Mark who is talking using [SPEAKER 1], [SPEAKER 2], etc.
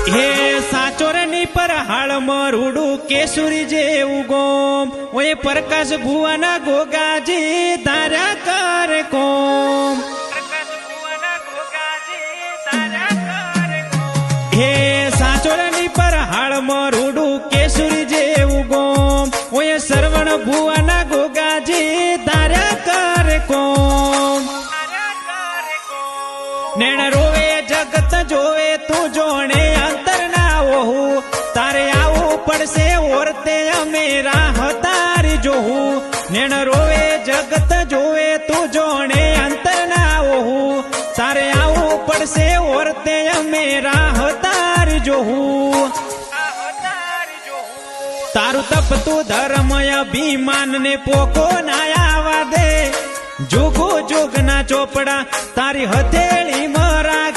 [SPEAKER 1] હે સાચોરની પર હાળ મરુડું કેસુરી જેવું ગોમ ઓય પ્રકાશ ભુવાના ગોગાજી ધાર્યા કર કોમ હે સાચોરની પર હાળ મરુડું કેસુરી જેવું ગોમ ઓય સરવણ ભુવાના ગોગાજી ધાર્યા કર કોમ નેણ રોવે જગત જોવે તું જોણે અંતર ના ઓહું તારે આવું પડશે ઓરતે અમે રાહ તારી જોહું નેણ રોવે જગત જોવે તું જોણે અંતર ના ઓહું તારે આવું પડશે ઓરતે અમે રાહ તારી જોહું તારું તપ તું ધર્મ અભિમાન ને પોકો ના આવા દે જોગો જોગના ચોપડા તારી હથેળી મરા